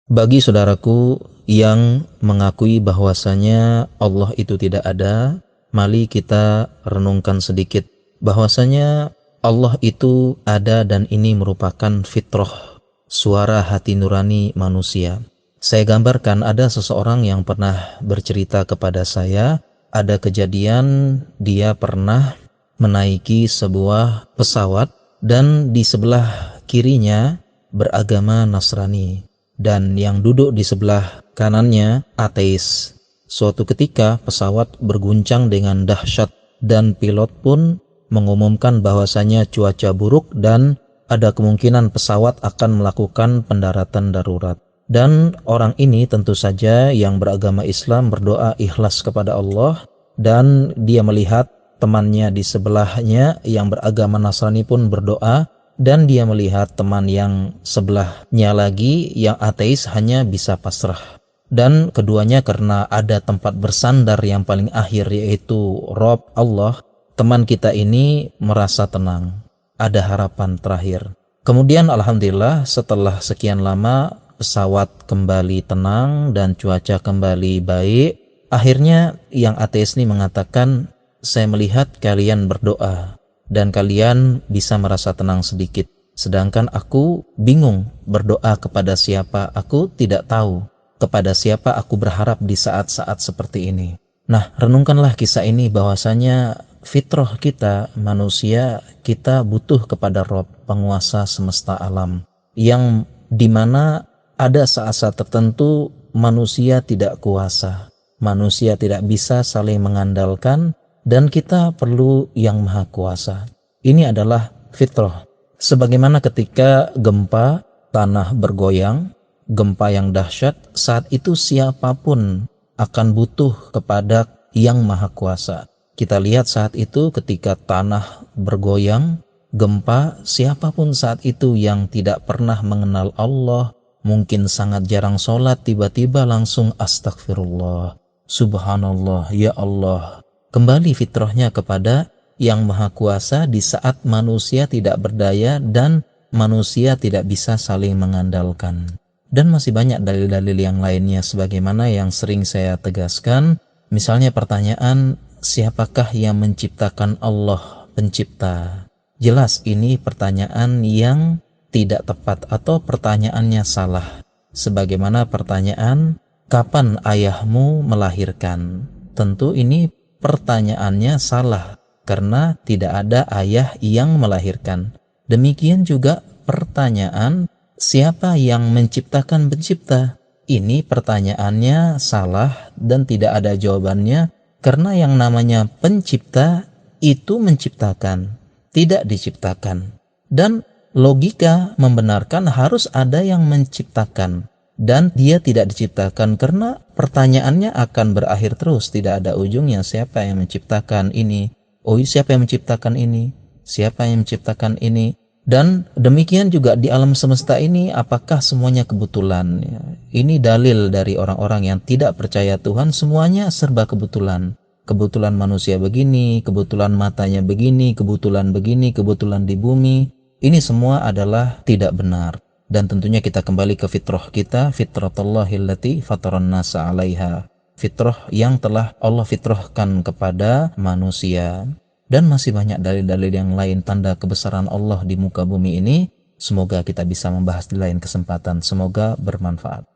Bagi saudaraku yang mengakui bahwasanya Allah itu tidak ada, mari kita renungkan sedikit bahwasanya Allah itu ada dan ini merupakan fitrah, suara hati nurani manusia. Saya gambarkan ada seseorang yang pernah bercerita kepada saya, ada kejadian dia pernah menaiki sebuah pesawat dan di sebelah kirinya beragama Nasrani. Dan yang duduk di sebelah kanannya ateis. Suatu ketika pesawat berguncang dengan dahsyat dan pilot pun mengumumkan bahwasanya cuaca buruk dan ada kemungkinan pesawat akan melakukan pendaratan darurat. Dan orang ini tentu saja yang beragama Islam berdoa ikhlas kepada Allah, dan dia melihat temannya di sebelahnya yang beragama Nasrani pun berdoa, dan dia melihat teman yang sebelahnya lagi yang ateis hanya bisa pasrah. Dan keduanya karena ada tempat bersandar yang paling akhir yaitu Rob Allah, teman kita ini merasa tenang, ada harapan terakhir. Kemudian alhamdulillah setelah sekian lama pesawat kembali tenang dan cuaca kembali baik. Akhirnya yang ateis ini mengatakan, saya melihat kalian berdoa dan kalian bisa merasa tenang sedikit. Sedangkan aku bingung berdoa kepada siapa, aku tidak tahu kepada siapa aku berharap di saat-saat seperti ini. Nah, renungkanlah kisah ini bahwasanya fitrah kita manusia, kita butuh kepada Rob, penguasa semesta alam, yang dimana ada saat-saat tertentu manusia tidak kuasa, manusia tidak bisa saling mengandalkan, dan kita perlu yang maha kuasa. Ini adalah fitrah. Sebagaimana ketika gempa, tanah bergoyang, gempa yang dahsyat, saat itu siapapun akan butuh kepada yang maha kuasa. Kita lihat saat itu ketika tanah bergoyang, gempa, siapapun saat itu yang tidak pernah mengenal Allah, mungkin sangat jarang sholat, tiba-tiba langsung astagfirullah, subhanallah, ya Allah. Kembali fitrahnya kepada yang maha kuasa di saat manusia tidak berdaya dan manusia tidak bisa saling mengandalkan. Dan masih banyak dalil-dalil yang lainnya sebagaimana yang sering saya tegaskan. Misalnya pertanyaan, siapakah yang menciptakan Allah pencipta? Jelas ini pertanyaan yang tidak tepat atau pertanyaannya salah. Sebagaimana pertanyaan, kapan ayahmu melahirkan? Tentu ini pertanyaannya salah karena tidak ada ayah yang melahirkan. Demikian juga pertanyaan, siapa yang menciptakan pencipta? Ini pertanyaannya salah dan tidak ada jawabannya karena yang namanya pencipta itu menciptakan, tidak diciptakan. Dan logika membenarkan harus ada yang menciptakan dan dia tidak diciptakan, karena pertanyaannya akan berakhir terus, tidak ada ujungnya. Siapa yang menciptakan ini? Oh, siapa yang menciptakan ini? Siapa yang menciptakan ini? Dan demikian juga di alam semesta ini, apakah semuanya kebetulan? Ini dalil dari orang-orang yang tidak percaya Tuhan, semuanya serba kebetulan. Kebetulan manusia begini, kebetulan matanya begini, kebetulan begini, kebetulan di bumi. Ini semua adalah tidak benar. Dan tentunya kita kembali ke fitrah kita, fitratullahillati fataran nasa 'alaiha. Fitrah yang telah Allah fitrahkan kepada manusia. Dan masih banyak dalil-dalil yang lain tanda kebesaran Allah di muka bumi ini. Semoga kita bisa membahas di lain kesempatan. Semoga bermanfaat.